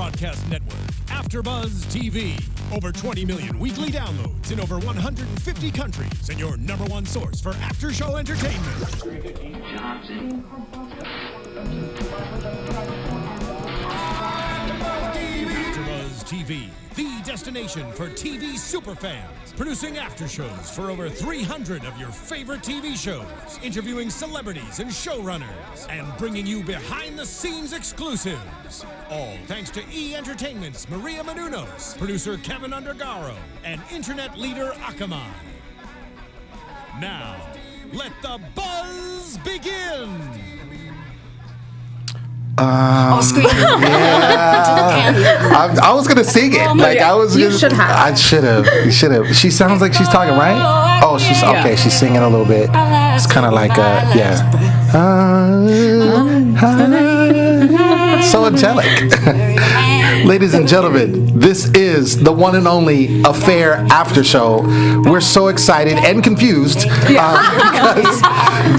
broadcast network, AFTERBUZZ TV. Over 20 million weekly downloads in over 150 countries, and your number one source for after-show entertainment. AFTERBUZZ TV, the destination for TV superfans. Producing aftershows for over 300 of your favorite TV shows. Interviewing celebrities and showrunners. And bringing you behind-the-scenes exclusives. All thanks to E! Entertainment's Maria Menounos, producer Kevin Undergaro, and internet leader Akamai. Now, let the buzz begin! Scream. Yeah. I was gonna sing it. You should have. I should have. You should have. She sounds like she's talking, right? Oh, she's okay. She's singing a little bit. It's kind of like so angelic. Ladies and gentlemen, this is the one and only Affair After Show. We're so excited and confused because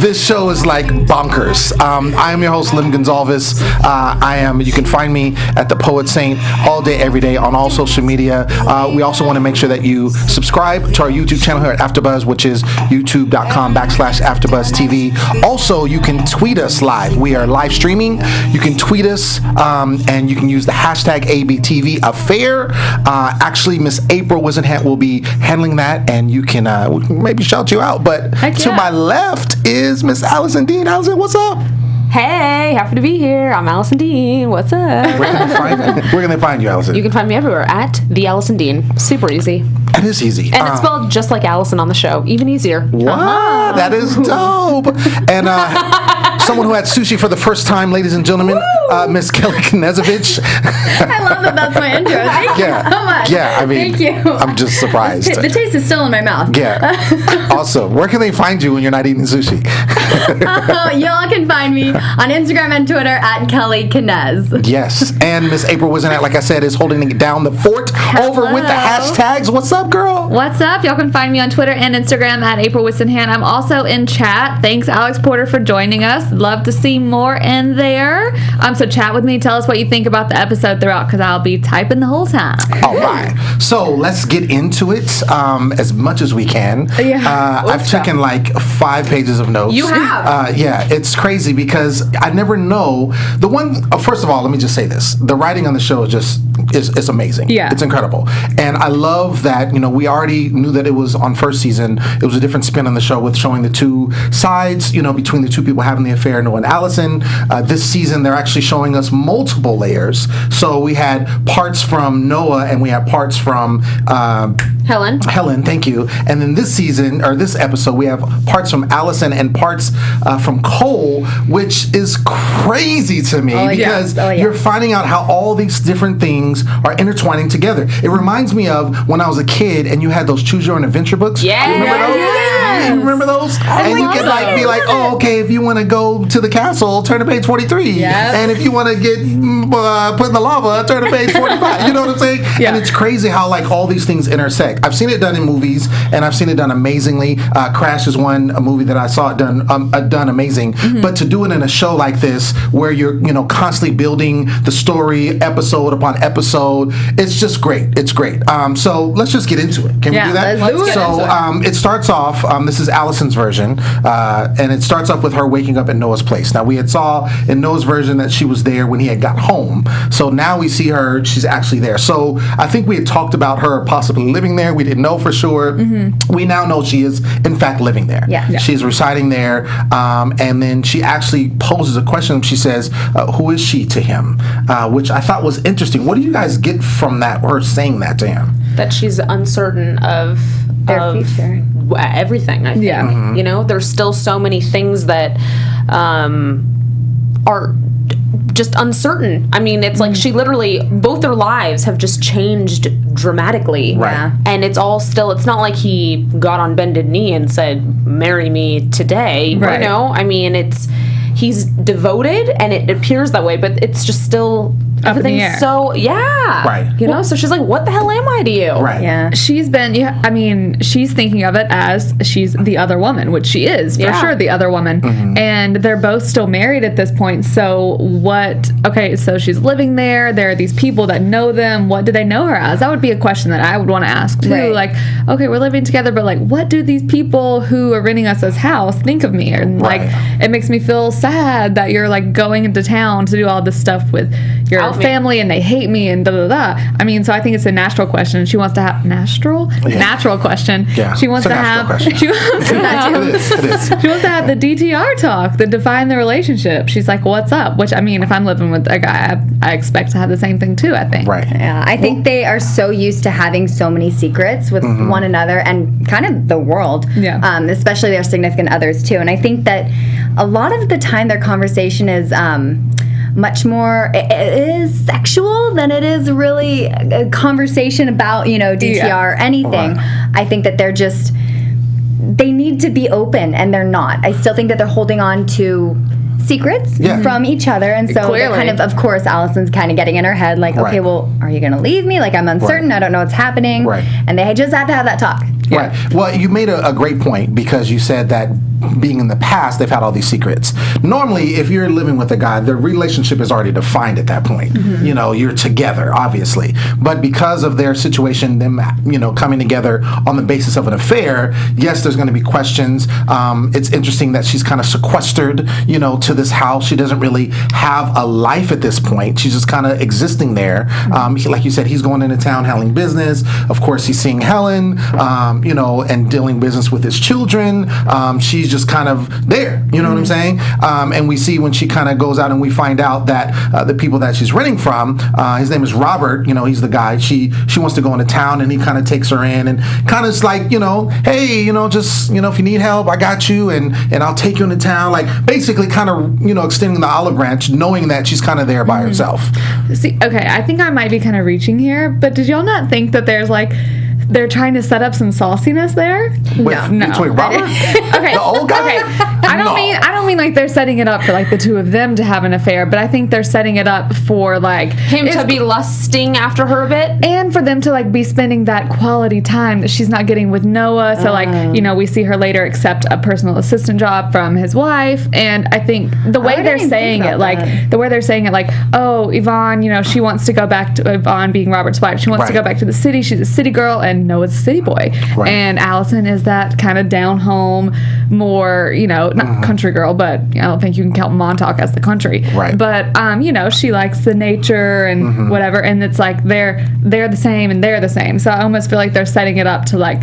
this show is like bonkers. I am your host, Lem Gonsalves. You can find me at the Poet Saint all day, every day on all social media. We also want to make sure that you subscribe to our YouTube channel here at AfterBuzz, which is youtube.com/AfterBuzz TV. Also, you can tweet us live. We are live streaming. You can tweet us and you can use the hashtag ABTV Affair. Actually, Miss April Whisenhant will be handling that, and you can we can maybe shout you out. But to my left is Miss Allison Dean. Allison, what's up? Hey, happy to be here. I'm Allison Dean. What's up? Where can they find you, Allison? You can find me everywhere at the Allison Dean. Super easy. It is easy. And it's spelled just like Allison on the show. Even easier. Wow, that is dope. And someone who had sushi for the first time, ladies and gentlemen, Miss Kellie Knezovich. I love that that's my intro. Thank you so much. Yeah, I mean, thank you. I'm just surprised. The taste is still in my mouth. Yeah. Awesome. Where can they find you when you're not eating sushi? Y'all can find me on Instagram and Twitter at Kellie Knez. Yes. And Miss April Whisenhant, like I said, is holding down the fort over with the hashtags. What's up, girl? What's up? Y'all can find me on Twitter and Instagram at April Whisenhant. I'm also in chat. Thanks, Alex Porter, for joining us. Love to see more in there. So chat with me. Tell us what you think about the episode throughout, because I'll be typing the whole time. All right. So let's get into it as much as we can. I've taken like 5 pages of notes. You have? Yeah, it's crazy because I never know. The one, first of all, let me just say this. The writing on the show is amazing. Yeah. It's incredible. And I love that, we already knew that it was on first season. It was a different spin on the show with showing the two sides, between the two people having the affair, Noah and Allison. This season, they're actually showing us multiple layers. So we had parts from Noah and we had parts from Helen, thank you. And then this season, or this episode, we have parts from Allison and parts from Cole, which is crazy to me because you're finding out how all these different things are intertwining together. It reminds me of when I was a kid and you had those Choose Your Own Adventure books. Yeah. You remember those? Yes. You remember those? And you could be like, oh, okay, if you want to go to the castle, turn to page 43. Yes. And if you want to get put in the lava, turn to page 45. You know what I'm saying? Yeah. And it's crazy how all these things intersect. I've seen it done in movies, and I've seen it done amazingly. Crash is a movie that I saw it done amazing. Mm-hmm. But to do it in a show like this, where you're constantly building the story episode upon episode, it's just great. It's great. So let's just get into it. Can we do that? Let's do it. So it starts off. This is Allison's version, and it starts off with her waking up at Noah's place. Now we had saw in Noah's version that she was there when he had got home. So now we see her. She's actually there. So I think we had talked about her possibly living there. We didn't know for sure. Mm-hmm. We now know she is in fact living there. Yeah. She's residing there, and then she actually poses a question. She says, "Who is she to him?" Which I thought was interesting. What do you guys get from that? Her saying that to him? that she's uncertain of Their future. Everything, I think. Yeah. Mm-hmm. You know, there's still so many things that are just uncertain. I mean, it's like she literally, both their lives have just changed dramatically. Right. Yeah. And it's all still, it's not like he got on bended knee and said, marry me today. Right. You know? I mean, he's devoted and it appears that way, but it's just still up in the air. So Right. You know, so she's like, what the hell am I to you? Right. Yeah. She's been, I mean, she's thinking of it as she's the other woman, which she is for sure the other woman. And they're both still married at this point. So so she's living there. There are these people that know them. What do they know her as? That would be a question that I would want to ask too. Right. Like, okay, we're living together, but like, what do these people who are renting us this house think of me? And like, it makes me feel sad that you're like going into town to do all this stuff with your family and they hate me and da da da. I mean, so I think it's a natural question. She wants to have natural question. Yeah. She wants to have It is. she wants to have the DTR talk, the define the relationship. She's like, what's up? Which, I mean, if I'm living with a guy, I expect to have the same thing too, I think. Right. Yeah, I think they are so used to having so many secrets with one another and kind of the world, especially their significant others too. And I think that a lot of the time their conversation is much more, it is sexual than it is really a conversation about, DTR or anything. Right. I think that they need to be open and they're not. I still think that they're holding on to secrets from each other, and so they're kind of course Allison's kind of getting in her head like, okay, well, are you gonna leave me? Like, I'm uncertain, I don't know what's happening, and they just have to have that talk. Right. Well, you made a great point because you said that being in the past, they've had all these secrets. Normally, if you're living with a guy, the relationship is already defined at that point. You know, you're together, obviously. But because of their situation, them, coming together on the basis of an affair, yes, there's going to be questions. It's interesting that she's kind of sequestered, to this house. She doesn't really have a life at this point. She's just kind of existing there. Like you said, he's going into town handling business. Of course, he's seeing Helen, and dealing business with his children. She's just kind of there, what I'm saying? And we see when she kind of goes out and we find out that the people that she's renting from, his name is Robert, he's the guy. She wants to go into town and he kind of takes her in and kind of is like, hey, just, if you need help, I got you and I'll take you into town. Like basically kind of, extending the olive branch, knowing that she's kind of there by herself. See, okay, I think I might be kind of reaching here, but did y'all not think that there's like, they're trying to set up some sauciness there? No. Between Robert? Okay. The old guy? Okay. I don't mean like they're setting it up for like the two of them to have an affair, but I think they're setting it up for like him to be lusting after her a bit, and for them to like be spending that quality time that she's not getting with Noah. So like, we see her later accept a personal assistant job from his wife, and I think the way they're saying it, like, oh, Yvonne, she wants to go back to Yvonne being Robert's wife. She wants to go back to the city. She's a city girl, and Noah's a city boy. Right. And Allison is that kind of down home, more, not country girl, but I don't think you can count Montauk as the country. Right. But, she likes the nature and whatever. And it's like they're the same and they're the same. So I almost feel like they're setting it up to like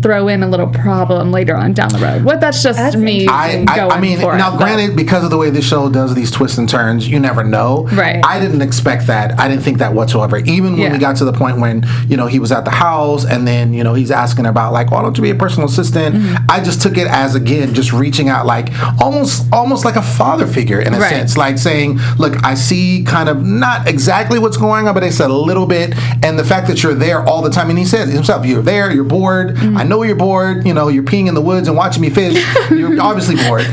throw in a little problem later on down the road. That's just me. I mean, now granted, because of the way this show does these twists and turns, you never know. Right. I didn't expect that. I didn't think that whatsoever. Even when we got to the point when, he was at the house and then, he's asking about like, why don't you be a personal assistant? I just took it as, again, just reaching out like almost like a father figure in a sense. Like saying, look, I see kind of not exactly what's going on, but it's a little bit. And the fact that you're there all the time. And he said himself, you're there, you're bored. I know you're bored, you're peeing in the woods and watching me fish. You're obviously bored.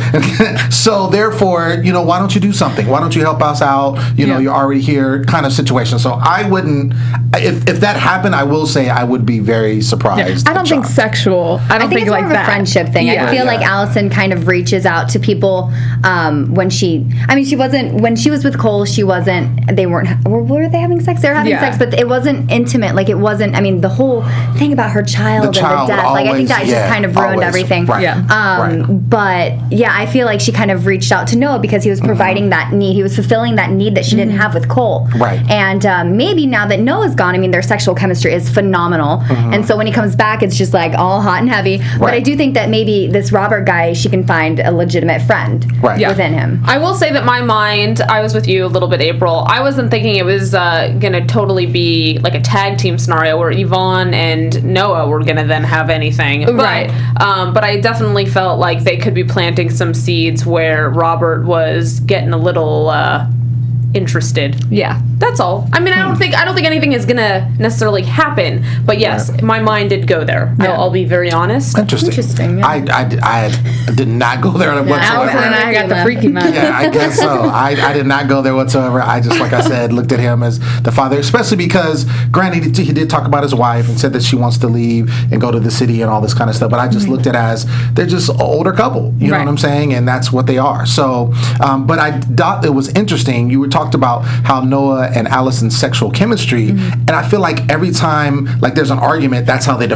So therefore, why don't you do something? Why don't you help us out? You're already here kind of situation. So I wouldn't, if that happened, I will say I would be very surprised. I don't think sexual. I don't think it's like more of a friendship thing. I feel like Allison kind of reaches out to people when she was with Cole, were they having sex? They were having sex, but it wasn't intimate. Like it wasn't, the whole thing about her child and the death. Like I think that just kind of ruined everything. Right. But I feel like she kind of reached out to Noah because he was providing that need. He was fulfilling that need that she didn't have with Cole. Right. And maybe now that Noah's gone, their sexual chemistry is phenomenal. And so when he comes back, it's just like all hot and heavy. Right. But I do think that maybe this Robert guy, she can find a legitimate friend within him. I will say that my mind, I was with you a little bit, April. I wasn't thinking it was going to totally be like a tag team scenario where Yvonne and Noah were going to then have anything. But I definitely felt like they could be planting some seeds where Robert was getting a little interested. Yeah. That's all. I mean, I don't think anything is gonna necessarily happen. But yes, my mind did go there. I'll be very honest. Interesting. Yeah. I did not go there whatsoever. Allison and I got the freaky mind. Yeah, I guess so. I did not go there whatsoever. I just, like I said, looked at him as the father, especially because, granted, he did talk about his wife and said that she wants to leave and go to the city and all this kind of stuff. But I just looked at it as they're just an older couple. You know what I'm saying? And that's what they are. So, but I thought it was interesting. You talked about how Noah and Allison's sexual chemistry, and I feel like every time like there's an argument, that's how they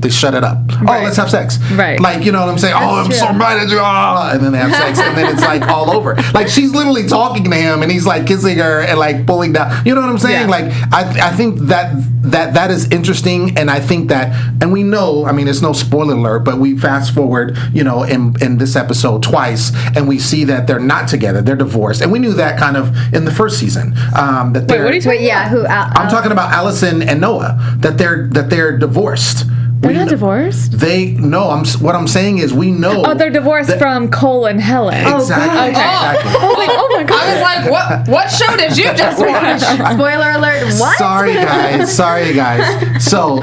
shut it up. Oh, let's have sex. Right. Like, you know what I'm saying? I'm so mad at you. And then they have sex, and then it's like all over. Like she's literally talking to him, and he's like kissing her and like pulling down. You know what I'm saying? Like I think that is interesting, and I think that, and we know. I mean, it's no spoiler alert, but we fast forward, in this episode twice, and we see that they're not together. They're divorced, and we knew that kind of in the first season. That Wait, what are you talking about? I'm talking about Allison and Noah. That they're divorced. They're not divorced? What I'm saying is we know. Oh, they're divorced from Cole and Helen. Exactly. Exactly. Oh my God. I was like, what show did you just watch? Spoiler alert. What? Sorry, guys. So.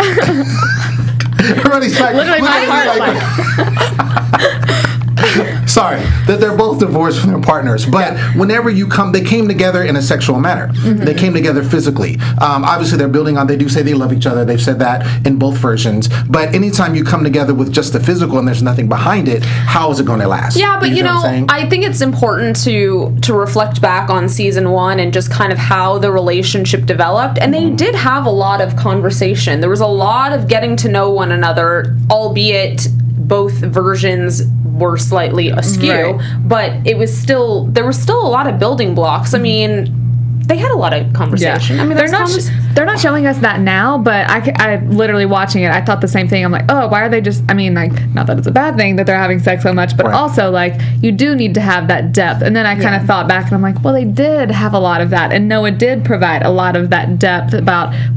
Everybody's like, literally my heart. Sorry, that they're both divorced from their partners. But whenever they came together in a sexual manner. They came together physically. Obviously, they do say they love each other. They've said that in both versions. But anytime you come together with just the physical and there's nothing behind it, how is it going to last? Yeah, but I think it's important to reflect back on season 1 and just kind of how the relationship developed. And they did have a lot of conversation. There was a lot of getting to know one another, albeit both versions were slightly askew, but there was still a lot of building blocks. I mean, they had a lot of conversation. I mean, they're not showing us that now, but I literally watching it, I thought the same thing. I'm like, oh, why are they just? I mean, like, not that it's a bad thing that they're having sex so much, but also like you do need to have that depth. And then I kind of thought back, and I'm like, well, they did have a lot of that, and Noah did provide a lot of that depth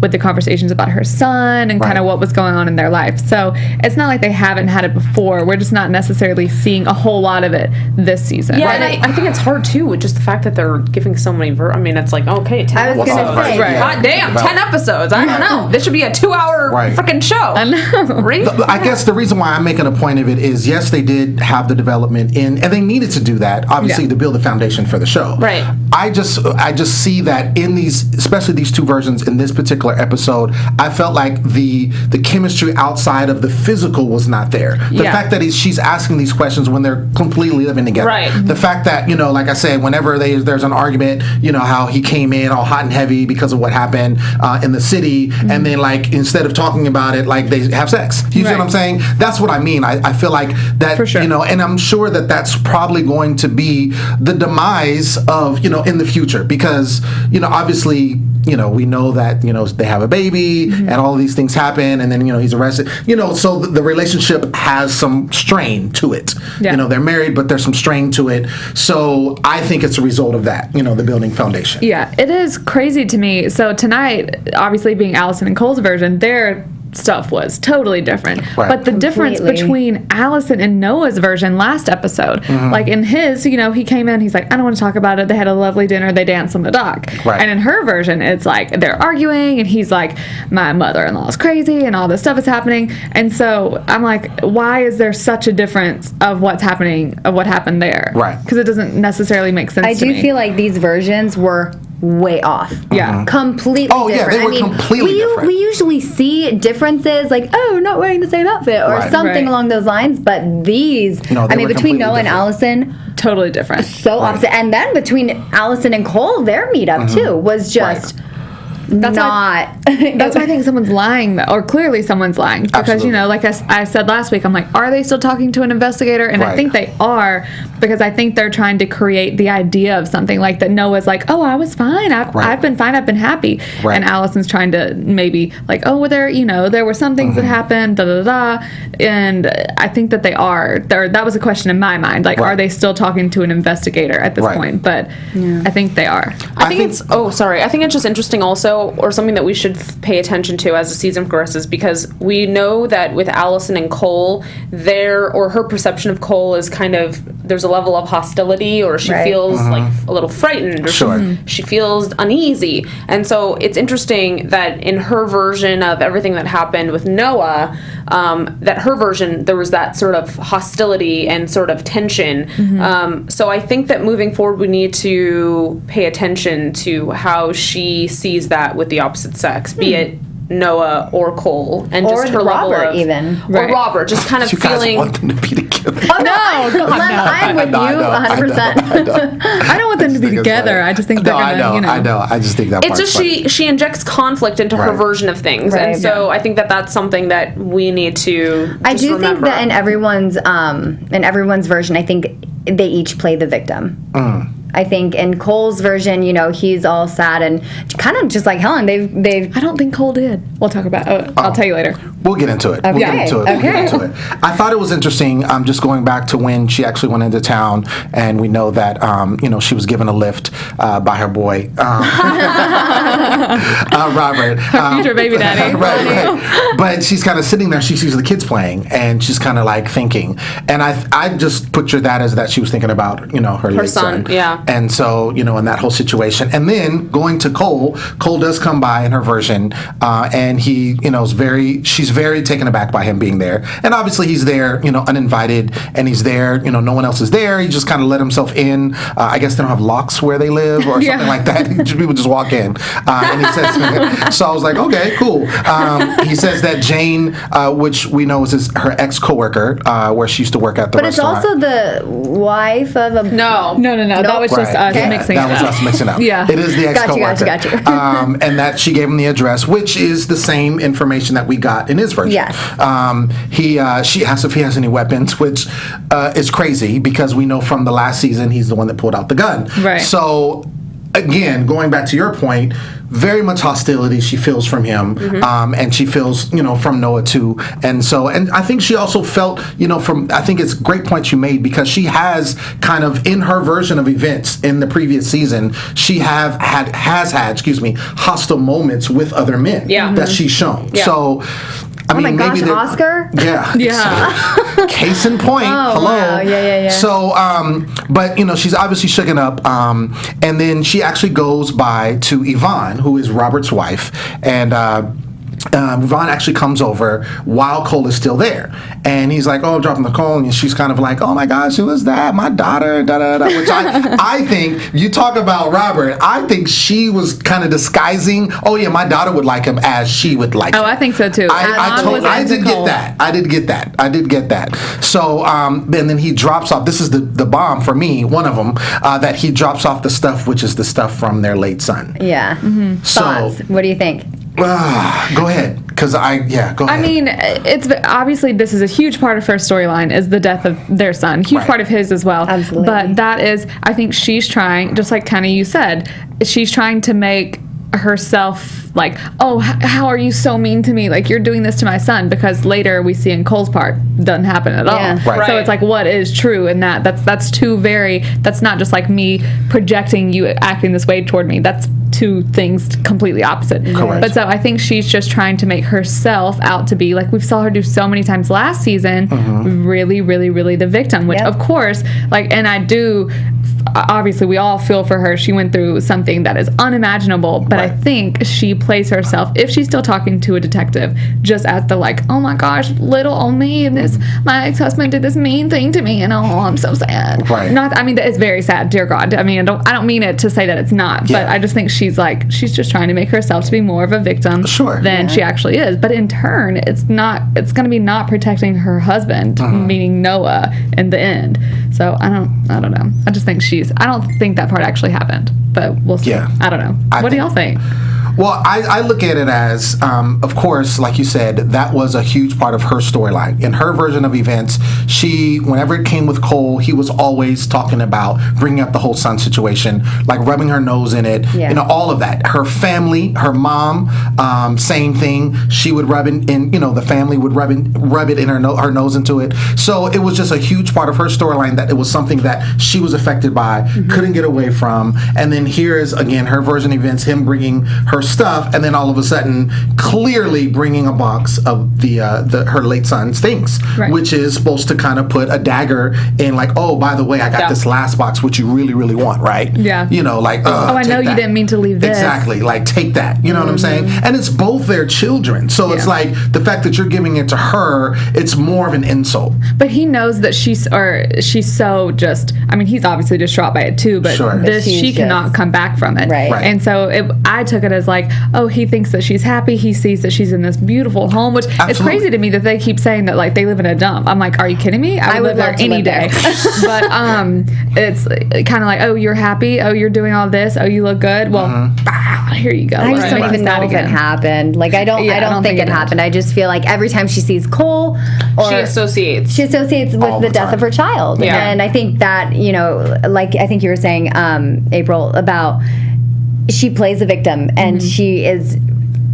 with the conversations about her son and kind of what was going on in their life. So it's not like they haven't had it before. We're just not necessarily seeing a whole lot of it this season. Yeah, and I think it's hard too with just the fact that they're giving so many. I mean, it's like, okay, 10 I was episodes. gonna say, God damn, 10 episodes. I don't know. This should be a 2-hour freaking show. I know. Right? I guess the reason why I'm making a point of it is, yes, they did have the development and they needed to do that, obviously, to build the foundation for the show. Right. I just see that in these, especially these two versions in this particular episode, I felt like the chemistry outside of the physical was not there. The fact that she's asking these questions when they're completely living together. Right. The fact that, like I said, whenever there's an argument, how he came in all hot and heavy because of what happened in the city, and then like instead of talking about it, like they have sex. You see what I'm saying? That's what I mean. I feel like that, for sure. And I'm sure that that's probably going to be the demise of, in the future, because, obviously, we know that, they have a baby and all of these things happen, and then, he's arrested, so the relationship has some strain to it. They're married, but there's some strain to it. So I think it's a result of that, the building foundation. Yeah, it is crazy to me. So tonight, obviously being Allison and Cole's version, their stuff was totally different. Right. But the difference between Allison and Noah's version last episode, like in his, he came in, he's like, I don't want to talk about it. They had a lovely dinner. They danced on the dock. Right. And in her version, it's like they're arguing, and he's like, my mother-in-law is crazy, and all this stuff is happening. And so I'm like, why is there such a difference of what happened there? Right. Because it doesn't necessarily make sense to me. I do feel like these versions were way off. Yeah. Completely Oh, different. yeah, they were completely different. We usually see differences like, not wearing the same outfit or something along those lines, but these, between Noah and Allison, totally different. So opposite. And then between Allison and Cole, their meetup too was just... That's why I think someone's lying, or clearly someone's lying, because Absolutely. like I said last week, I'm like, are they still talking to an investigator? And I think they are, because I think they're trying to create the idea of something like that. Noah's like, oh, I was fine, I've been fine, I've been happy, and Allison's trying to maybe like, oh, well, there were some things that happened, and I think that they are. That was a question in my mind, like, are they still talking to an investigator at this point? But I think they are. I think it's just interesting also, or something that we should pay attention to as the season progresses, because we know that with Allison and Cole, her perception of Cole is kind of there's a level of hostility, or she feels like a little frightened, or she feels uneasy. And so it's interesting that in her version of everything that happened with Noah, that her version, there was that sort of hostility and sort of tension. So I think that moving forward, we need to pay attention to how she sees that with the opposite sex, be it Noah or Cole, and or just her Robert level of, even, or Robert, just kind of you feeling. guys want them to be together. Oh no, I'm with you 100%. I don't want them to be together. I just think they're gonna, I know. I just think that It's just she injects conflict into her version of things, and so I think that that's something that we need to. I do remember. think that in everyone's version, I think they each play the victim. I think in Cole's version, he's all sad and kind of just like Helen. They've. I don't think Cole did. We'll talk about. I'll tell you later. We'll get into it. Okay. We'll get into it. I thought it was interesting. Just going back to when she actually went into town, and we know that she was given a lift by her boy Robert, her future baby daddy. right. But she's kind of sitting there. She sees the kids playing, and she's kind of like thinking. And I just pictured that as that she was thinking about her late son. Yeah. And so, in that whole situation. And then going to Cole does come by in her version, and he, she's very taken aback by him being there. And obviously he's there, uninvited, and he's there, no one else is there. He just kind of let himself in. I guess they don't have locks where they live or something like that. People just walk in. And he says, so I was like, okay, cool. He says that Jane, which we know is her ex-coworker, where she used to work at the restaurant. But it's also the wife of a... No. That was just us mixing it up. That was us mixing up. Yeah. It is the ex-coworker. Got you. And that she gave him the address, which is the same information that we got in his version. Yes. She asked if he has any weapons, which is crazy because we know from the last season he's the one that pulled out the gun. Right. So, again, going back to your point, very much hostility she feels from him, and she feels, from Noah too. And I think she also felt, I think it's great points you made, because she has kind of, in her version of events in the previous season, she has had hostile moments with other men that she's shown. Yeah. So, I mean, my gosh, maybe Oscar? Yeah. So, case in point. Hello. Wow. Yeah. So, but, she's obviously shooken up. And then she actually goes by to Yvonne, who is Robert's wife. And Yvonne actually comes over while Cole is still there. And he's like, I'm dropping the call. And she's kind of like, oh my gosh, who is that? My daughter, da-da-da. Which I think, you talk about Robert, I think she was kind of disguising, my daughter would like him as she would like him. I think so too. I did get that. So, and then he drops off, this is the bomb for me, one of them, that he drops off the stuff, which is the stuff from their late son. Yeah. So, Thoughts? What do you think? Go ahead, because go ahead. I mean, it's obviously this is a huge part of her storyline is the death of their son. Huge part of his as well. Absolutely. But that is, I think she's trying, just like kind of you said, she's trying to make herself like, how are you so mean to me? Like, you're doing this to my son, because later we see in Cole's part doesn't happen at all. Yeah. Right. So it's like, what is true in that? That's that's not just like me projecting you acting this way toward me. That's two things completely opposite. Correct. But so I think she's just trying to make herself out to be, like we saw her do so many times last season, really, really, really the victim, which of course, like, and I do, obviously we all feel for her. She went through something that is unimaginable, but I think she plays herself, if she's still talking to a detective, just as the like, oh my gosh, little old me, and this, my ex-husband did this mean thing to me, and I'm so sad. Right. I mean, it's very sad, dear God. I mean, I don't mean it to say that it's not, but I just think she's just trying to make herself to be more of a victim than she actually is. But in turn, it's going to be not protecting her husband, meaning Noah, in the end. So I don't know. I just think I don't think that part actually happened, but we'll see. Yeah. I don't know. What do y'all think? Well, I look at it as, of course, like you said, that was a huge part of her storyline. In her version of events, whenever it came with Cole, he was always talking about bringing up the whole son situation, like rubbing her nose in it, all of that. Her family, her mom, same thing. She would rub it in, the family would rub it in her nose into it. So it was just a huge part of her storyline that it was something that she was affected by, couldn't get away from. And then here is, again, her version of events, him bringing her stuff, and then all of a sudden, clearly bringing a box of her late son's things, which is supposed to kind of put a dagger in, like, oh, by the way, I got this last box, which you really, really want, right? Yeah. You know, like, I know you didn't mean to leave this. Exactly. Like, take that. You know what I'm saying? And it's both their children. So it's like the fact that you're giving it to her, it's more of an insult. But he knows that she's so just, I mean, he's obviously distraught by it too, but she cannot come back from it. Right. And so I took it as like, oh, he thinks that she's happy. He sees that she's in this beautiful home, which it's crazy to me that they keep saying that, like, they live in a dump. I'm like, are you kidding me? I would live there any day. But it's kind of like, oh, you're happy? Oh, you're doing all this? Oh, you look good? Well, here you go. I just don't even know if it happened. Like, I don't think it happened. I just feel like every time she sees Cole, she associates with the death of her child. Yeah. And I think that, you know, like I think you were saying, April, about she plays a victim, and she is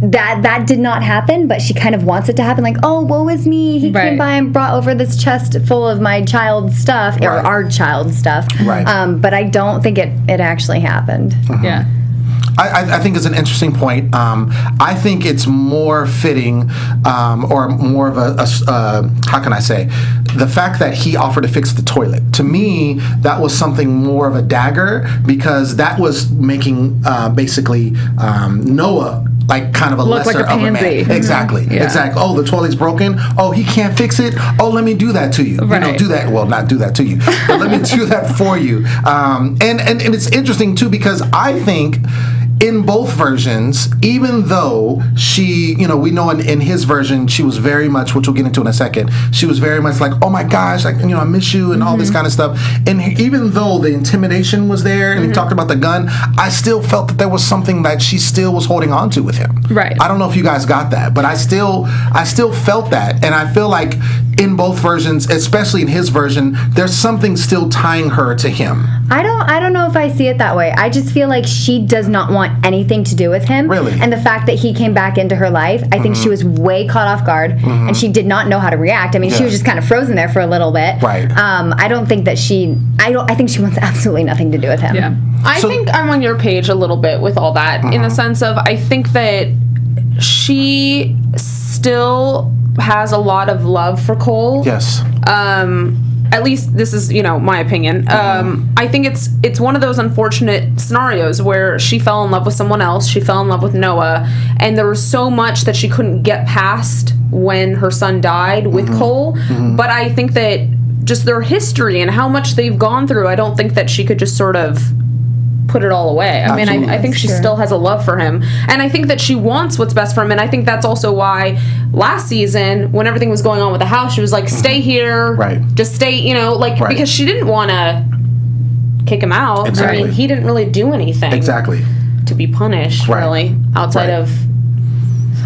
that did not happen, but she kind of wants it to happen. Like, oh, woe is me. He came by and brought over this chest full of my child's stuff, or our child's stuff. Right. But I don't think it actually happened. Yeah. I think it's an interesting point. I think it's more fitting, or more of a how can I say, the fact that he offered to fix the toilet. To me, that was something more of a dagger, because that was making basically Noah like kind of a look lesser like a of a man. pansy. Exactly. Exactly. Oh, the toilet's broken. Oh, he can't fix it. Oh, let me do that to you. Right. You know, do that. Well, not do that to you, but let me do that for you. And it's interesting too, because I think in both versions, even though she, you know, we know in his version, she was very much, which we'll get into in a second, she was very much like, oh my gosh, like, you know, I miss you and all this kind of stuff. And even though the intimidation was there and he talked about the gun, I still felt that there was something that she still was holding on to with him. Right. I don't know if you guys got that, but I still felt that. And I feel like in both versions, especially in his version, there's something still tying her to him. I don't know if I see it that way. I just feel like she does not want anything to do with him. Really? And the fact that he came back into her life, I think she was way caught off guard, and she did not know how to react. I mean, she was just kind of frozen there for a little bit. Right. I don't think that I think she wants absolutely nothing to do with him. Yeah. I think I'm on your page a little bit with all that, in the sense of, I think that she still has a lot of love for Cole. Yes. At least this is, you know, my opinion. I think it's one of those unfortunate scenarios where she fell in love with someone else. She fell in love with Noah, and there was so much that she couldn't get past when her son died with Cole. But I think that just their history and how much they've gone through, I don't think that she could just sort of put it all away. I mean, I think she still has a love for him, and I think that she wants what's best for him, and I think that's also why last season, when everything was going on with the house, she was like, stay here, right, just stay, you know, like, because she didn't want to kick him out. Exactly. I mean, he didn't really do anything to be punished, really, outside of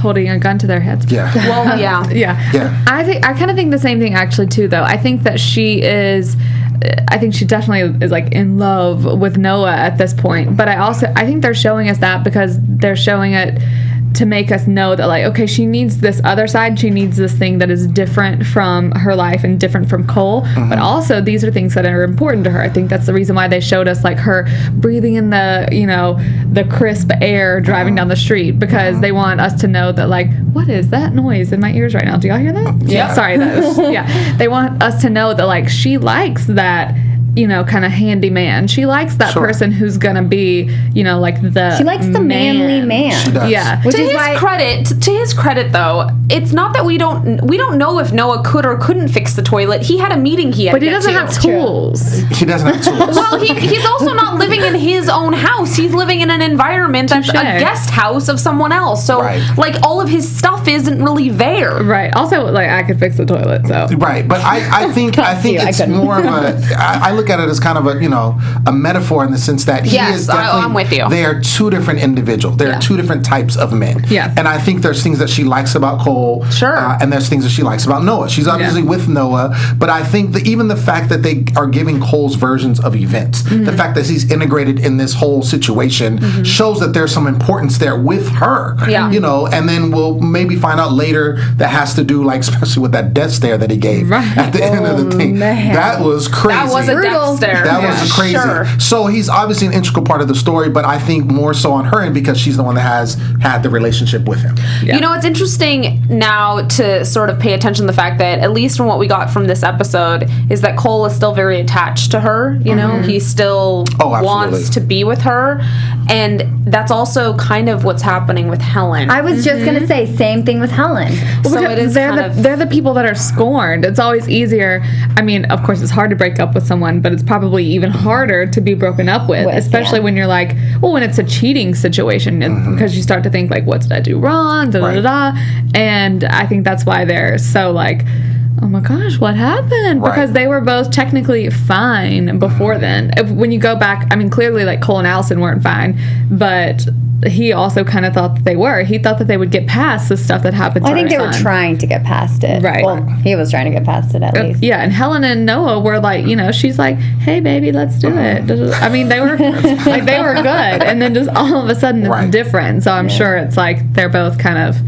holding a gun to their heads. Yeah. Well, yeah. I kind of think the same thing actually too, though. I think that she definitely is like in love with Noah at this point. But I think they're showing us that because they're showing it to make us know that, like, okay, she needs this other side. She needs this thing that is different from her life and different from Cole. But also these are things that are important to her. I think that's the reason why they showed us, like, her breathing in the, you know, the crisp air driving down the street, because they want us to know that, like, what is that noise in my ears right now? Do y'all hear that? Yeah. Sorry. They want us to know that, like, she likes that, you know, kind of handyman. She likes that person who's gonna be, you know, like she likes the manly man. She does. Yeah. To his credit, though, it's not that we don't know if Noah could or couldn't fix the toilet. He had a meeting he had but to he doesn't get have to. tools. He doesn't have tools. Well, he's also not living in his own house. He's living in an environment that's a guest house of someone else. So, like, all of his stuff isn't really there. Right. Also, like, I could fix the toilet, so. Right, but I think it's more of a. I look at it as kind of a, you know, a metaphor in the sense that he is definitely. I'm with you. They are two different individuals. They are two different types of men. Yeah. And I think there's things that she likes about Cole. Sure. And there's things that she likes about Noah. She's obviously with Noah, but I think that even the fact that they are giving Cole's versions of events, the fact that he's integrated in this whole situation, shows that there's some importance there with her. Yeah. You know, and then we'll maybe find out later that has to do, like, especially with that death stare that he gave at the end of the thing. Man. That was crazy. That was a dynamics there. That was crazy. Sure. So he's obviously an integral part of the story, but I think more so on her end because she's the one that has had the relationship with him. Yeah. You know, it's interesting now to sort of pay attention to the fact that, at least from what we got from this episode, is that Cole is still very attached to her. You know, he still wants to be with her. And that's also kind of what's happening with Helen. I was just going to say, same thing with Helen. So it is they're the people that are scorned. It's always easier. I mean, of course, it's hard to break up with someone, but it's probably even harder to be broken up with, especially when you're like, well, when it's a cheating situation, because you start to think like, what did I do wrong? Da, da, da, da. And I think that's why they're so like, oh my gosh, what happened? Right. Because they were both technically fine before then. When you go back, I mean, clearly like Cole and Allison weren't fine, but he also kind of thought that they were. He thought that they would get past the stuff that happened to I think their they were son. trying to get past it. Right. Well, he was trying to get past it at least. Yeah, and Helen and Noah were like, you know, she's like, hey, baby, let's do it. I mean, they were like, they were good. And then just all of a sudden it's different. So I'm sure it's like they're both kind of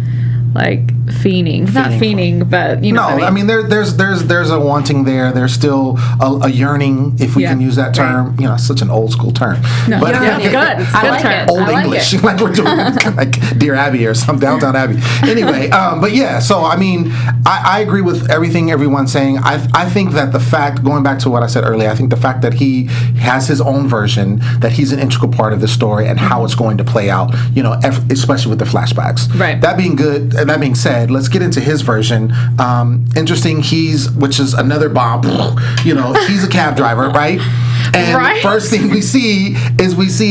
like fiending. Not fiending, but you know what I mean. There's a wanting there. There's still a yearning, if we can use that term. You know, such an old school term. No, but it's good. It's a good term. Old English, like we're doing like Dear Abby or some Downtown Abbey. Anyway, but yeah. So I mean, I agree with everything everyone's saying. I think that the fact, going back to what I said earlier, I think the fact that he has his own version, that he's an integral part of the story and how it's going to play out. You know, especially with the flashbacks. Right. That being good. And that being said, let's get into his version. Interesting, which is another bomb. You know, he's a cab driver, right? And the first thing we see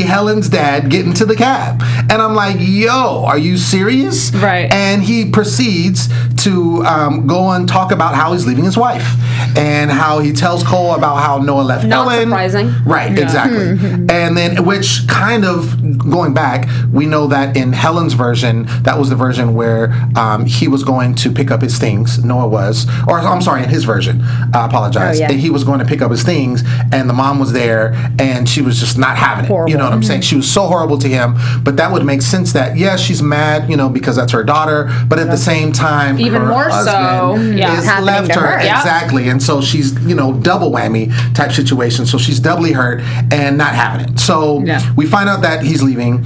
Helen's dad get into the cab. And I'm like, yo, are you serious? Right. And he proceeds to go and talk about how he's leaving his wife. And how he tells Cole about how Noah left Helen. Not surprising. Right, exactly. And then, which kind of, going back, we know that in Helen's version, that was the version where he was going to pick up his things. Noah was. Or, I'm sorry, in his version. I apologize. Oh, yeah. And he was going to pick up his things, and the mom was there, and she was just not having it. Horrible. You know what I'm saying? She was so horrible to him, but that would make sense that, yes, she's mad, you know, because that's her daughter, but at the same time, even her more husband so, is left to her. her. Exactly. And so she's, you know, double whammy type situation. So she's doubly hurt and not having it. So we find out that he's leaving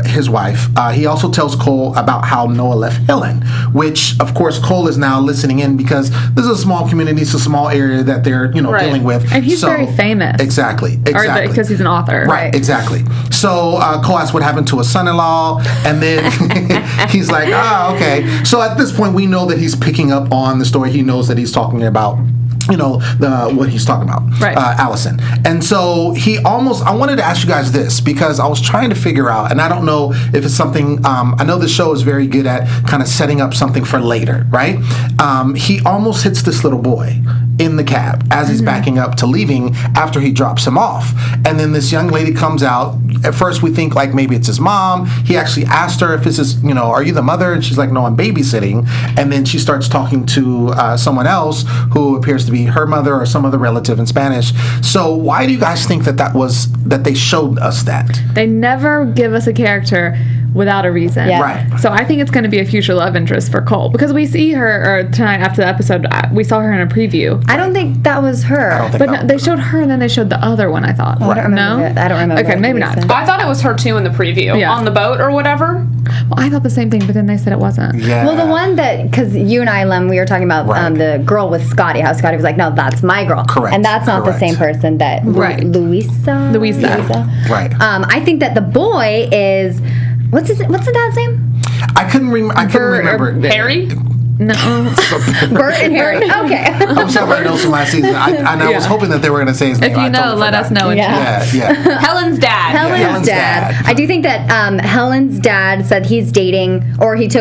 his wife. He also tells Cole about how Noah left Helen, which, of course, Cole is now listening in because this is a small community, it's a small area that they're, you know, dealing with. And he's very famous. Exactly. Because he's an author. Right, exactly. So Cole asks what happened to his son-in-law, and then he's like, okay. So at this point, we know that he's picking up on the story. He knows that he's talking about, you know, what he's talking about, Allison. And so I wanted to ask you guys this because I was trying to figure out, and I don't know if it's something, I know the show is very good at kind of setting up something for later, right? He almost hits this little boy in the cab as he's backing up to leaving after he drops him off. And then this young lady comes out. At first we think like maybe it's his mom. He actually asked her if this is, you know, are you the mother? And she's like, no, I'm babysitting. And then she starts talking to someone else who appears to be her mother or some other relative in Spanish. So why do you guys think that they showed us that? They never give us a character without a reason. Yeah. Right. So I think it's going to be a future love interest for Cole because we see her, or tonight after the episode, we saw her in a preview. I don't think that was her. But they showed her and then they showed the other one, I thought. I don't remember it. I don't remember. Okay, maybe not. I thought it was her too in the preview. Yeah. On the boat or whatever. Well, I thought the same thing, but then they said it wasn't. Yeah. Well, the one that, because you and I, Lem, we were talking about the girl with Scotty, how Scotty was like, no, that's my girl. Correct. And that's not the same person that Louisa. Right. I think that the boy is, what's the dad's name? I couldn't remember. Harry? No. Bert and Harry. Okay. I was talking about notes from last season. I was hoping that they were going to say his name. If you know, let us know. Yeah. Helen's dad. Helen's dad. I do think that Helen's dad said he's dating, or he's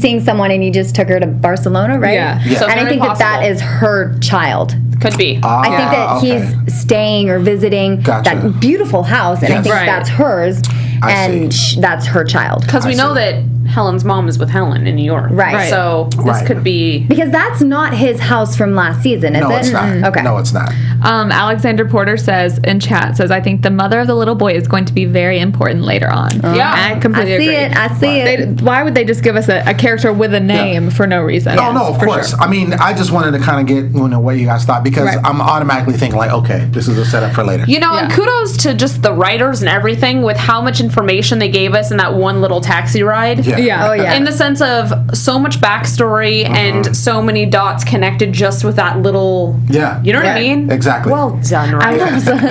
seeing someone and he just took her to Barcelona, right? Yeah. So and I think that is her child. Could be. I think that he's staying or visiting that beautiful house, and I think that's hers, and that's her child. Because we know that Helen's mom is with Helen in New York. Right. So this could be... Because that's not his house from last season, is it? No, it's not. Okay. No, it's not. Alexander Porter says in chat, I think the mother of the little boy is going to be very important later on. Yeah. I completely agree. I see it. Why would they just give us a character with a name for no reason? No, of course. Sure. I mean, I just wanted to kind of get what you guys thought, because I'm automatically thinking like, okay, this is a setup for later. And kudos to just the writers and everything with how much information they gave us in that one little taxi ride. Yeah. Oh, yeah. In the sense of so much backstory and so many dots connected just with that little... Yeah. You know what I mean? Exactly. Well done, right?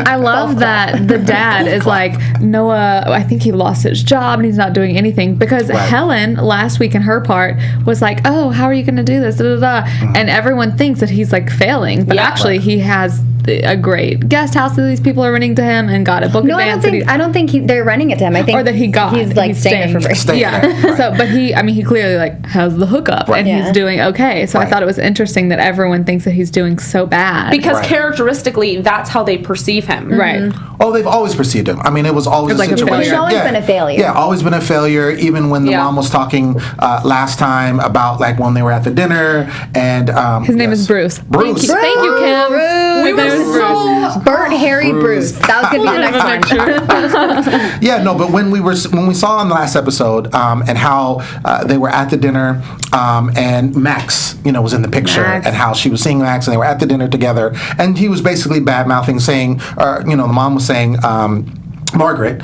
I love that the dad is like, Noah, I think he lost his job and he's not doing anything, because Helen last week in her part was like, oh, how are you going to do this? Da, da, da. And everyone thinks that he's like failing, but actually he has a great guest house that these people are renting to him and got a book advance. I don't think they're renting it to him. I think or that he got. He's like staying for free. Yeah. So, but he clearly like has the hookup and he's doing okay. So I thought it was interesting that everyone thinks that he's doing so bad because characteristically, that's how they perceive him. Right. Oh, they've always perceived him. I mean, it was always a situation. He's always been a failure. Yeah, always been a failure. Even when the mom was talking last time about like when they were at the dinner, and his name is Bruce. Bruce. Thank you, Kim. Bruce. We were so Bert, Harry, Bruce. That was gonna be the next one. Yeah, no, but when we saw in the last episode and how they were at the dinner and Max, was in the picture and how she was seeing Max and they were at the dinner together, and he was basically bad mouthing, saying, or the mom was saying. Margaret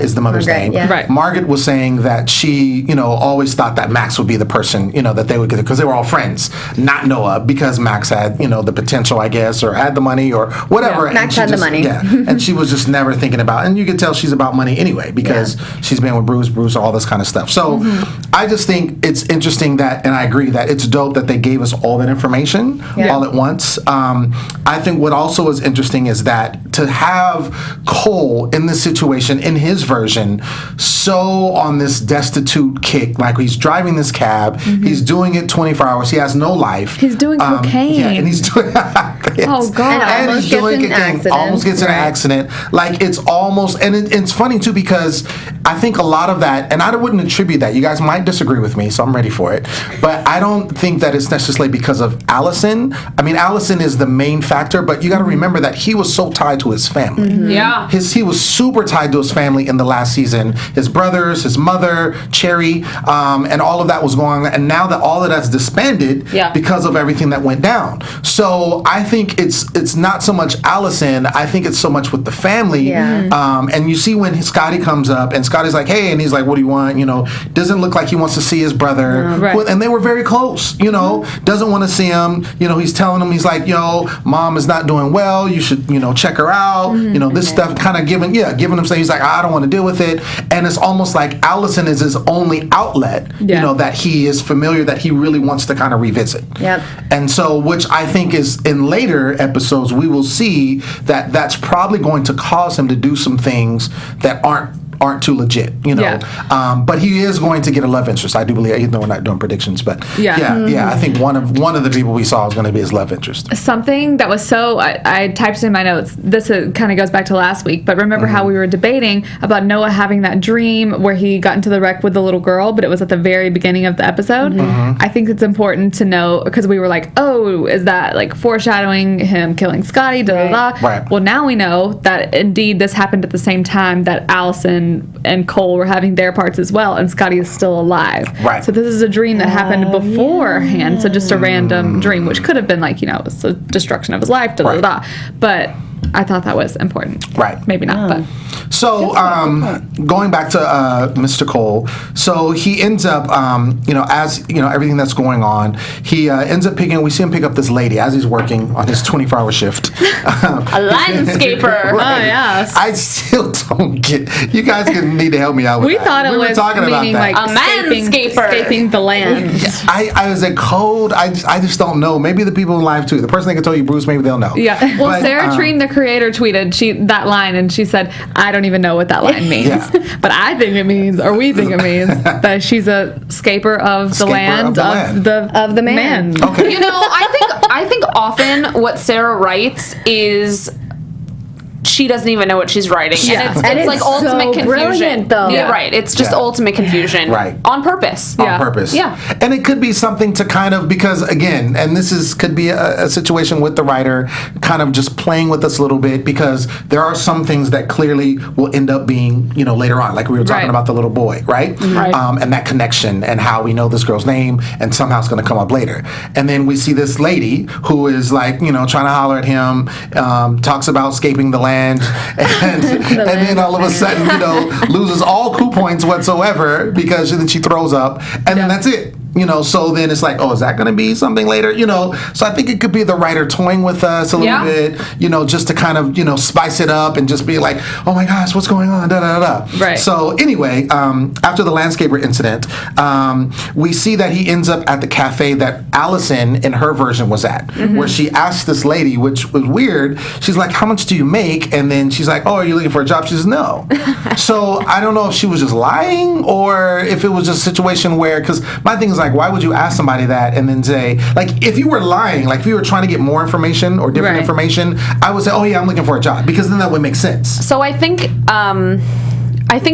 is the mother's name. Yeah. Right. Margaret was saying that she, always thought that Max would be the person, that they would get, because they were all friends, not Noah, because Max had, the potential, I guess, or had the money or whatever. Yeah, Max had the money. Yeah, and she was just never thinking about, and you could tell she's about money anyway, because she's been with Bruce, all this kind of stuff. So I just think it's interesting that, and I agree that it's dope that they gave us all that information all at once. I think what also is interesting is that to have Cole in this situation, in his version, so on this destitute kick, like he's driving this cab, he's doing it 24 hours, he has no life. He's doing cocaine. Yeah, and he's doing oh God. And he's doing cocaine, almost gets in an accident. Like it's almost, and it's funny too, because I think a lot of that, and I wouldn't attribute that, you guys might disagree with me, so I'm ready for it, but I don't think that it's necessarily because of Allison. I mean, Allison is the main factor, but you got to remember that he was so tied to his family. Yeah. He was super tied to his family in the last season. His brothers, his mother, Cherry, and all of that was going on. And now that all of that's disbanded because of everything that went down. So I think it's not so much Allison. I think it's so much with the family. Yeah. And you see when Scotty comes up, and Scotty's like, hey, and he's like, what do you want? Doesn't look like he wants to see his brother. And they were very close, doesn't want to see him. He's telling him, he's like, yo, mom is not doing well. You should, check her out. This stuff kind of giving him, saying he's like, I don't want to deal with it. And it's almost like Allison is his only outlet, that he is familiar, that he really wants to kind of revisit. Yep. And so, which I think is in later episodes, we will see that that's probably going to cause him to do some things that aren't too legit, but he is going to get a love interest. I do believe, even though we're not doing predictions, but I think one of the people we saw is going to be his love interest. Something that was so, I typed in my notes, this kind of goes back to last week, but remember how we were debating about Noah having that dream where he got into the wreck with the little girl, but it was at the very beginning of the episode? I think it's important to know, because we were like, oh, is that like foreshadowing him killing Scotty, Right. Well, now we know that indeed this happened at the same time that Allison and Cole were having their parts as well, and Scotty is still alive. Right. So this is a dream that happened beforehand, so just a random dream, which could have been like, it's the destruction of his life, but I thought that was important. Right. Maybe not, but. So, going back to Mr. Cole, so he ends up, as, everything that's going on, he ends up we see him pick up this lady as he's working on his 24-hour shift. A landscaper. Right. Oh, yes. I still don't get, you guys need to help me out with We that. thought it was talking meaning about that. like escaping the land. I was a code, I just don't know. Maybe the people in live too. The person that can tell you, Bruce, maybe they'll know. Yeah. Well, But, Sarah Treen, the creator, tweeted that line, and she said, I don't even know what that line means. But I think it means, or we think it means, that she's a scaper of the land of the man. Okay. I think often what Sarah writes is she doesn't even know what she's writing. Yeah. And it's like ultimate so confusion. brilliant, though. Yeah, right. It's just ultimate confusion. Right. On purpose. On purpose. Yeah. And it could be something to kind of, because again, and could be a situation with the writer kind of just playing with us a little bit, because there are some things that clearly will end up being, later on, like we were talking about the little boy, right? Right. And that connection and how we know this girl's name and somehow it's going to come up later. And then we see this lady who is like, trying to holler at him, talks about escaping the land, and then all of a sudden, loses all coup points whatsoever because then she throws up, and then that's it. So then it's like, oh, is that going to be something later? So I think it could be the writer toying with us a little bit, just to kind of, spice it up and just be like, oh my gosh, what's going on? Da, da, da, da. Right. So anyway, after the landscaper incident, we see that he ends up at the cafe that Allison in her version was at, where she asked this lady, which was weird. She's like, how much do you make? And then she's like, oh, are you looking for a job? She says, no. So I don't know if she was just lying or if it was just a situation where, because my thing is like, why would you ask somebody that and then say, like, if you were lying, like if you were trying to get more information or different information, I would say, oh yeah, I'm looking for a job, because then that would make sense. So I think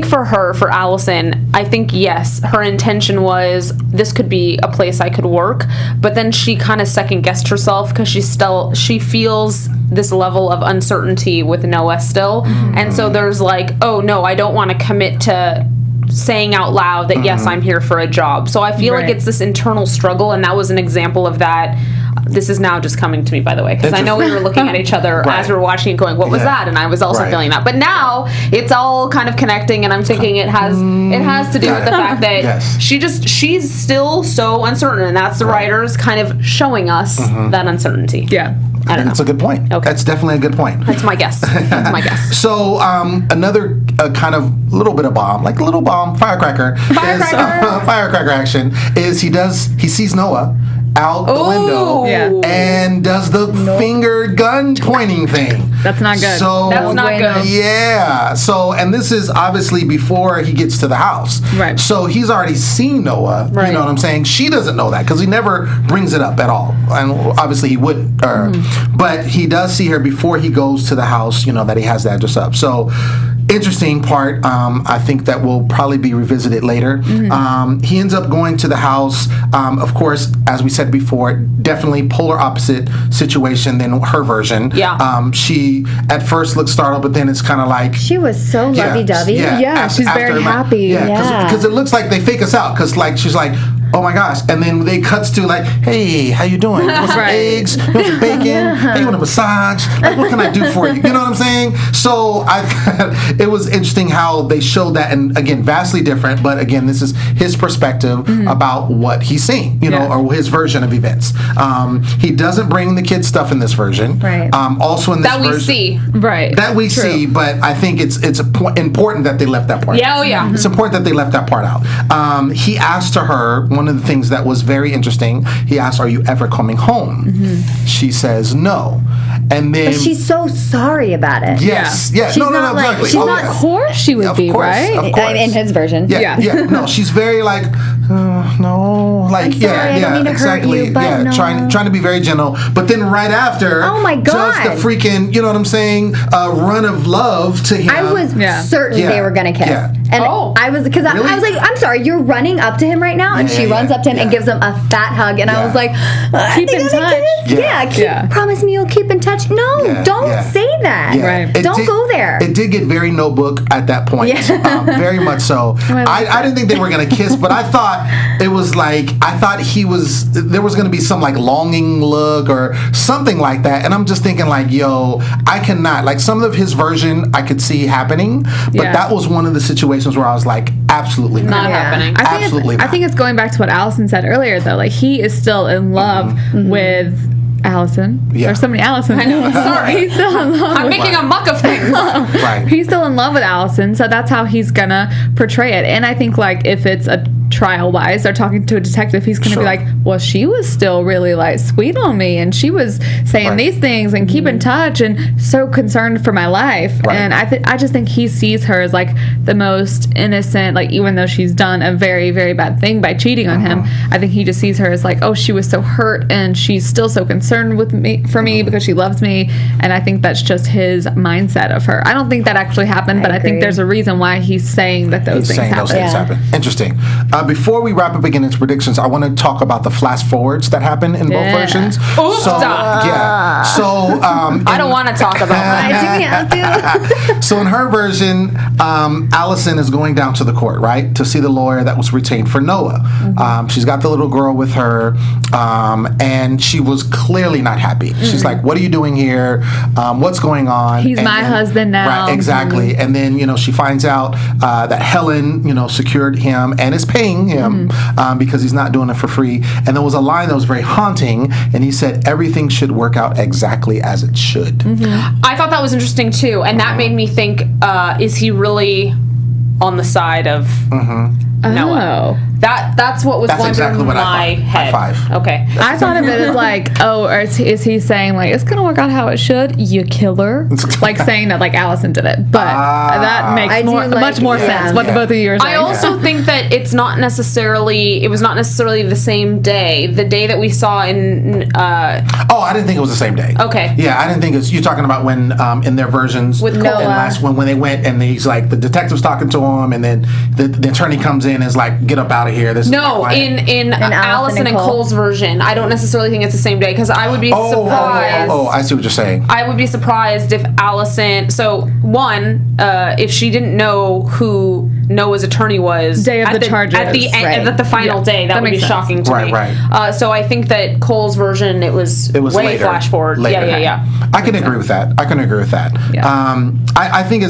for Allison, I think yes, her intention was this could be a place I could work, but then she kind of second guessed herself because she feels this level of uncertainty with Noah still, and so there's like, oh no, I don't want to commit to saying out loud that yes, I'm here for a job. So I feel like it's this internal struggle, and that was an example of that. This is now just coming to me, by the way, because I know we were looking at each other as we were watching it going, what was that? And I was also feeling that. But now it's all kind of connecting, and I'm thinking it has to do with the fact that she's still so uncertain, and that's the writers kind of showing us that uncertainty. Yeah. I think that's a good point. Okay. That's definitely a good point. That's my guess. So another kind of little bit of bomb, like a little bomb, firecracker action is he sees Noah out the window and does the finger gun pointing thing. That's not good. So that's not good. Yeah. So, and this is obviously before he gets to the house. Right. So he's already seen Noah. Right. You know what I'm saying? She doesn't know that because he never brings it up at all. And obviously he wouldn't. But he does see her before he goes to the house, that he has the address up. So interesting part, I think that will probably be revisited later. He ends up going to the house. Of course, as we said before, definitely polar opposite situation than her version. Yeah. She at first looks startled, but then it's kind of like she was so lovey-dovey. Yeah, she's very happy. Yeah, because it looks like they fake us out. Because like she's like, oh my gosh, and then they cuts to like, hey, how you doing? You want some eggs? You want some bacon? Hey, you want a massage? Like, what can I do for you? You know what I'm saying? So I thought it was interesting how they showed that, and again, vastly different, but again, this is his perspective about what he's seeing, or his version of events. He doesn't bring the kids' stuff in this version. Right. Also in this that version. We see. Right. That we see, but I think it's important that they left that part out. Oh yeah. It's important that they left that part out. He asked to her, one of the things that was very interesting, he asked, are you ever coming home? She says no. And then, but she's so sorry about it. Yes. Yeah. She's No, exactly. She's not. Of course she would be, right? Of course. In his version. Yeah. No, she's very like, no, like, I'm sorry, I don't mean to exactly. hurt you, but no. Trying to be very gentle, but then right after, oh my God, does the freaking, you know what I'm saying, run of love to him. I was certain they were gonna kiss, and I was because I was like, I'm sorry, you're running up to him right now, and she runs up to him and gives him a fat hug, and I was like, keep in touch. Promise me you'll keep in touch. No, don't say that. Right. Don't go there. It did get very Notebook at that point. Very much so. I didn't think they were gonna kiss, but I thought it was like, there was gonna be some like longing look or something like that, and I'm just thinking like, yo, I cannot, like some of his version I could see happening, but that was one of the situations where I was like, absolutely not happening. I think it's going back to what Allison said earlier, though. Like, he is still in love with Allison. There's so many Allisons. I know. Sorry. He's still in love. I'm making a muck of things. Right. He's still in love with Allison, so that's how he's gonna portray it. And I think, like, if it's a trial-wise, they're talking to a detective, he's going to be like, well, she was still really, like, sweet on me, and she was saying these things and keep in touch and so concerned for my life. And I just think he sees her as, like, the most innocent, like, even though she's done a very, very bad thing by cheating on him, I think he just sees her as, like, oh, she was so hurt, and she's still so concerned with me, for me, because she loves me, and I think that's just his mindset of her. I don't think that actually happened, but I think there's a reason why he's saying that those things happen. Interesting. Before we wrap up and get into predictions, I want to talk about the flash forwards that happen in both versions. Oops, I don't want to talk about that. So in her version, Allison is going down to the court, right, to see the lawyer that was retained for Noah. She's got the little girl with her, and she was clearly not happy. She's like, what are you doing here? What's going on? He's my husband now. Right, exactly. And then, she finds out that Helen, secured him and is paying him because he's not doing it for free. And there was a line that was very haunting, and he said, everything should work out exactly as it should. I thought that was interesting, too. And that made me think, is he really on the side of Noah? That's what was going through my head. High five. Okay. I thought of it as like, or is he saying like, it's going to work out how it should, you killer? Like saying that like Allison did it. But that makes much more sense what the both of you are saying. I also think that it was not necessarily the same day. The day that we saw in... I didn't think it was the same day. Okay. Yeah, I didn't think you're talking about when in their versions with Noah. When they went and he's like, the detective's talking to him, and then the attorney comes in and is like, get up out of here. This in Allison and Cole's version, I don't necessarily think it's the same day, because I would be surprised. I see what you're saying. I would be surprised if Allison. So one, if she didn't know who Noah's attorney was day of the charges at the end, at the final day, that would be shocking to me. Right. So I think that Cole's version, it was way later, flash forward. Later. Yeah. I can agree with that. Yeah. I think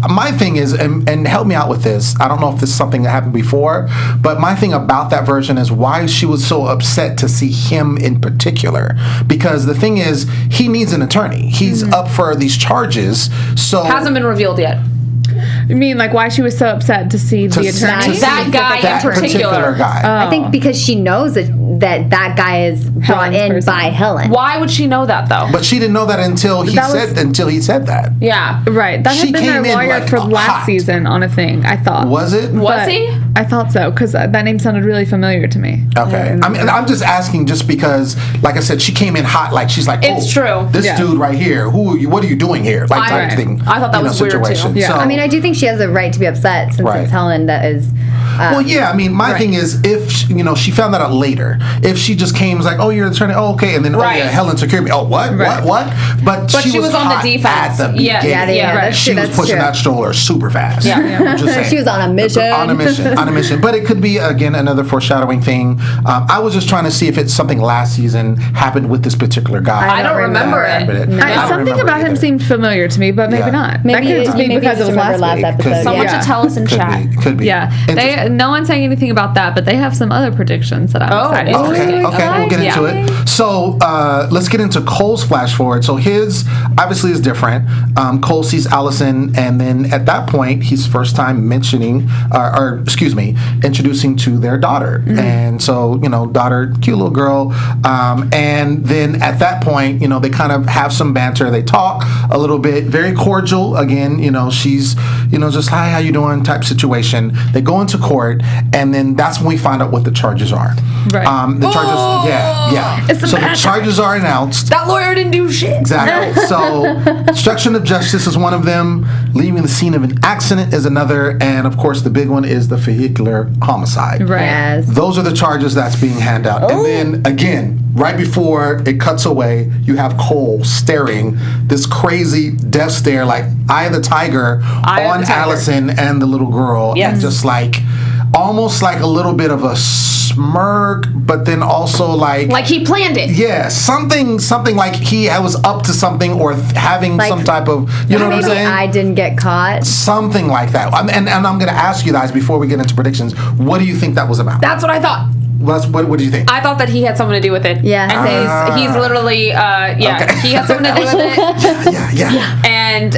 my thing is, and help me out with this, I don't know if this is something that happened before, but my thing about that version is why she was so upset to see him in particular. Because the thing is, he needs an attorney. He's up for these charges, so... Hasn't been revealed yet. You mean like why she was so upset to see the attorney? That guy in particular. Guy. I think because she knows that guy is brought in by Helen. Why would she know that though? But she didn't know that until he said that. Yeah. Right. That had been their lawyer for last season on a thing, I thought. Was it? Was he? I thought so, because that name sounded really familiar to me. Okay. I mean, I'm just asking just because, like I said, she came in hot, like she's like, it's true. This dude right here, who are you, what are you doing here? Like type of thing. I thought that was weird too. Yeah. So, I mean, I do think she has a right to be upset since it's Helen that is... well, yeah, I mean, my thing is, if, she found that out later, if she just came, was like, oh, you're the attorney, oh, okay, and then, Helen secured me, oh, what? But she was on hot the defense. at the beginning. She was pushing that stroller super fast. Yeah. She was on a mission. On a mission. But it could be, again, another foreshadowing thing. I was just trying to see if it's something last season happened with this particular guy. I don't remember it. Something about him seemed familiar to me, but maybe not. Maybe that could just be because it was last episode. Someone should tell us in chat. Could be. Yeah. No one's saying anything about that, but they have some other predictions that I'm excited to see. Okay, we'll get into it. So let's get into Cole's flash forward. So his obviously is different. Cole sees Allison, and then at that point, he's first time introducing to their daughter. And so, daughter, cute little girl. And then at that point, they kind of have some banter. They talk a little bit, very cordial. Again, she's, just, hi, how you doing type situation. They go into court, and then that's when we find out what the charges are. Right. The charges, yeah. So the charges are announced. That lawyer didn't do shit. Exactly. So obstruction of justice is one of them. Leaving the scene of an accident is another. And, of course, the big one is the vehicular homicide. Right. Yes. Those are the charges that's being handed out. And then, again, right before it cuts away, you have Cole staring this crazy death stare, like Eye of the Tiger, on Allison and the little girl. Yes. And just like, almost like a little bit of a smirk, but then also like he planned it. Yeah, something like he was up to something or having some type of, you know what I'm saying? I didn't get caught. Something like that. And I'm going to ask you guys before we get into predictions, what do you think that was about? That's what I thought. What do you think? I thought that he had something to do with it. Yeah. And he's literally, he had something to do with it. Yeah.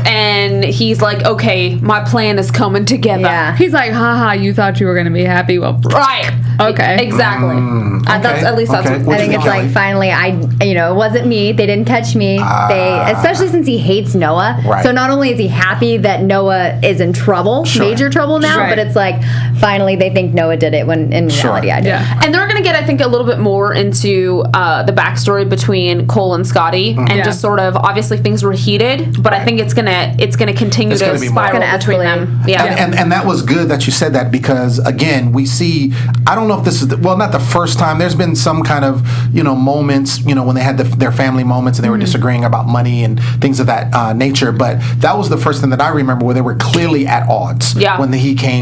and he's like, okay, my plan is coming together. Yeah. He's like, haha, you thought you were gonna be happy. Well, Right. okay. Exactly. Okay. At least that's Okay. what I think it's Kellie? like finally it wasn't me. They didn't catch me. Especially since he hates Noah. Right. So not only is he happy that Noah is in trouble, major trouble now, Right. but it's like finally they think Noah did it when in reality I did. Yeah. And they're going to get, I think, a little bit more into the backstory between Cole and Scotty, and just sort of obviously things were heated, but I think it's gonna continue It's to gonna be more. spiral It's between gonna them. escalate. Yeah. And that was good that you said that, because again, we see, I don't know if this is not the first time. There's been some kind of moments when they had their family moments and they were disagreeing about money and things of that nature, but that was the first thing that I remember where they were clearly at odds. Yeah. When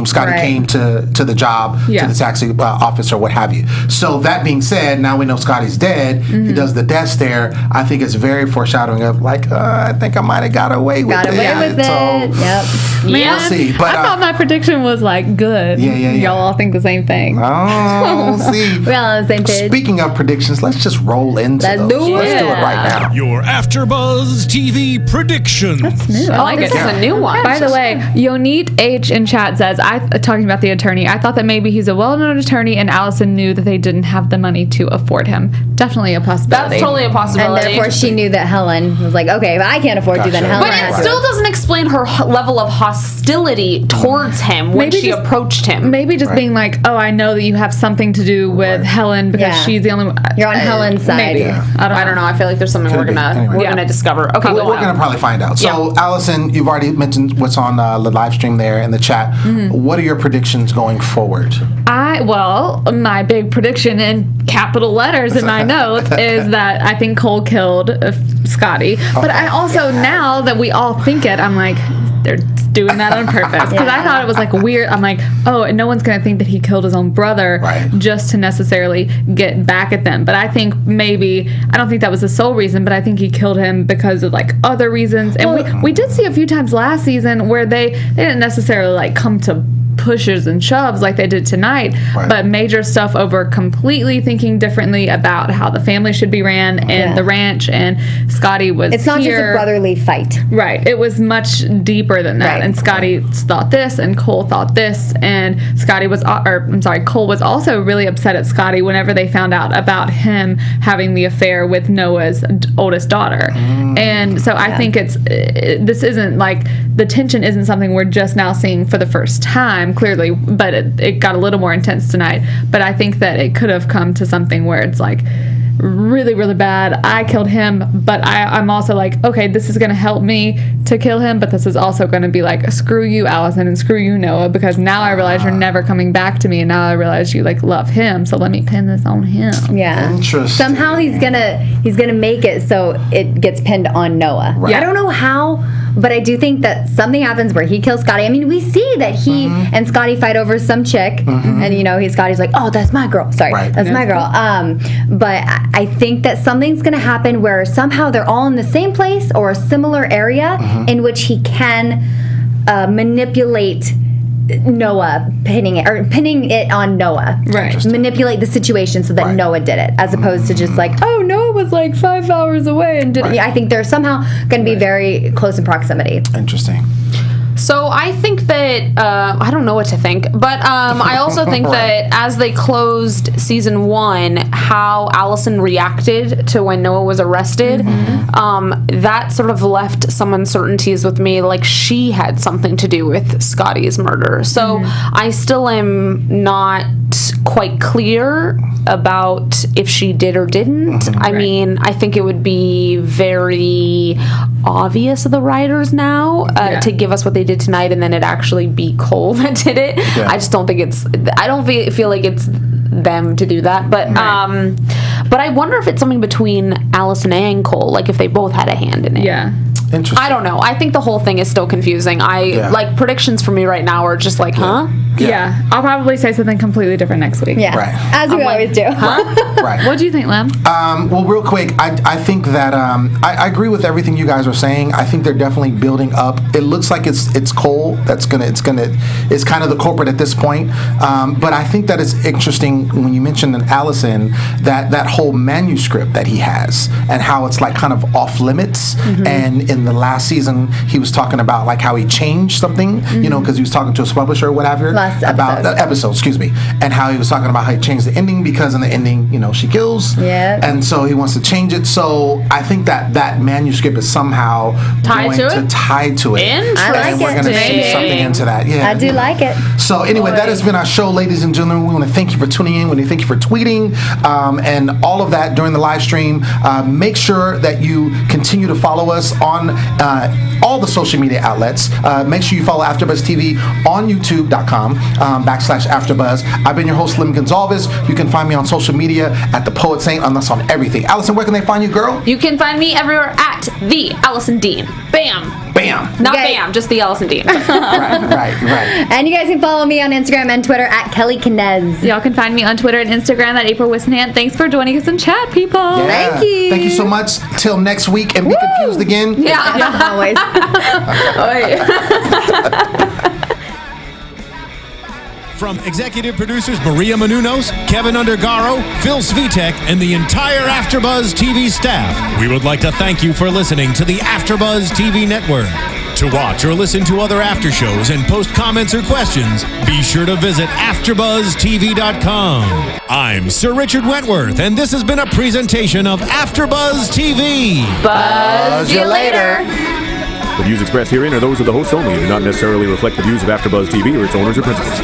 Scotty Right. came to the job, to the taxi office or what have you. So that being said, now we know Scotty's dead. He does the death stare. I think it's very foreshadowing of like, I think I might have got away with it. Yep. Man, We'll see, but, I thought my prediction was like good. Yeah. Y'all all think the same thing. Oh, see. We're all on the same page. Speaking of predictions, let's just roll into Let's those. do it. Let's do it right now. Your AfterBuzz TV predictions. I like this it. is a new one. By the way, Yonit H in chat says, talking about the attorney, I thought that maybe he's a well-known attorney and Allison knew that they didn't have the money to afford him. Definitely a possibility. That's totally a And possibility. therefore she knew that Helen was like, okay, if I can't afford you, then Gotcha. Helen But has it to. still doesn't explain her level of hostility towards him when Maybe she just- approached him. Maybe just being like, oh, I know that you have something to do with Helen because Yeah. she's the only one. You're on Helen's side. Maybe. Yeah. I don't know. I feel like there's something we're be. gonna Anyway. we're Yeah. gonna discover. Okay, We're go on. going to probably find out. So, Allison, you've already mentioned what's on the live stream there in the chat. What are your predictions going forward? My big prediction in capital letters in my notes is that I think Cole killed Scotty. But I also, now that we all think it, I'm like, they're doing that on purpose. Because I thought it was like weird. I'm like, oh, no one's going to think that he killed his own brother just to necessarily get back at them. But I think maybe, I don't think that was the sole reason, but I think he killed him because of like other reasons. And we did see a few times last season where they didn't necessarily like come to pushes and shoves like they did tonight, but major stuff over completely thinking differently about how the family should be ran and the ranch, and Scotty was It's not just a brotherly fight. Right. It was much deeper than that. Right. And Scotty thought this and Cole thought this, and Cole was also really upset at Scotty whenever they found out about him having the affair with Noah's oldest daughter. And so I think this isn't like, the tension isn't something we're just now seeing for the first time, clearly, but it got a little more intense tonight. But I think that it could have come to something where it's like, really, really bad. I killed him, but I'm also like, okay, this is going to help me to kill him, but this is also going to be like, screw you, Allison, and screw you, Noah, because now I realize you're never coming back to me, and now I realize you like love him, so let me pin this on him. Yeah. Interesting. Somehow he's gonna make it so it gets pinned on Noah. Right. I don't know how, but I do think that something happens where he kills Scotty. I mean, we see that he and Scotty fight over some chick, and Scotty's like, "Oh, that's my girl. Sorry, that's my girl." But I think that something's gonna happen where somehow they're all in the same place or a similar area in which he can manipulate Noah, pinning it on Noah. Right. Manipulate the situation so that Noah did it, as opposed to just like, oh, Noah was like 5 hours away and did it. I think they're somehow going to be very close in proximity. Interesting. So I think that I don't know what to think, but I also think that as they closed season 1, how Allison reacted to when Noah was arrested, that sort of left some uncertainties with me, like she had something to do with Scotty's murder. So I still am not quite clear about if she did or didn't. I mean, I think it would be very obvious of the writers now to give us what they did tonight and then it actually be Cole that did it. I just don't think I don't feel like it's them to do that, but I wonder if it's something between Allison and Cole, like if they both had a hand in it. Interesting. I don't know. I think the whole thing is still confusing. Like predictions for me right now are just like, Yeah. I'll probably say something completely different next week. Yeah. Right. As we always do. Right. What do you think, Lem? Well, real quick, I think that I agree with everything you guys are saying. I think they're definitely building up. It looks like it's Cole it's kind of the culprit at this point. But I think that it's interesting when you mentioned Allison that whole manuscript that he has and how it's like kind of off limits and in the last season he was talking about like how he changed something, you know, because he was talking to his publisher or whatever about the episode, excuse me, and how he was talking about how he changed the ending because in the ending, you know, she kills, and so he wants to change it. So I think that manuscript is somehow tied to it. And we're going to see something into that. Yeah, I do like it. So anyway, that has been our show, ladies and gentlemen. We want to thank you for tuning in. We want to thank you for tweeting and all of that during the live stream. Make sure that you continue to follow us on all the social media outlets. Make sure you follow AfterBuzz TV on YouTube.com/AfterBuzz. I've been your host, Lem Gonsalves. You can find me on social media at The Poet Saint, and that's on everything. Allison, where can they find you, girl? You can find me everywhere at the Allison Dean. Bam. Bam. Not bam, just the Allison Dean. right. And you guys can follow me on Instagram and Twitter at Kellie Knez. Y'all can find me on Twitter and Instagram at April Whisenhant. Thanks for joining us in chat, people. Yeah. Thank you. Thank you so much. Till next week, and be confused again. Yeah. Always. From executive producers Maria Menounos, Kevin Undergaro, Phil Svitek, and the entire AfterBuzz TV staff, we would like to thank you for listening to the AfterBuzz TV network. To watch or listen to other after shows and post comments or questions, be sure to visit AfterBuzzTV.com. I'm Sir Richard Wentworth, and this has been a presentation of AfterBuzz TV. Buzz you later. The views expressed herein are those of the hosts only and do not necessarily reflect the views of AfterBuzz TV or its owners or principals.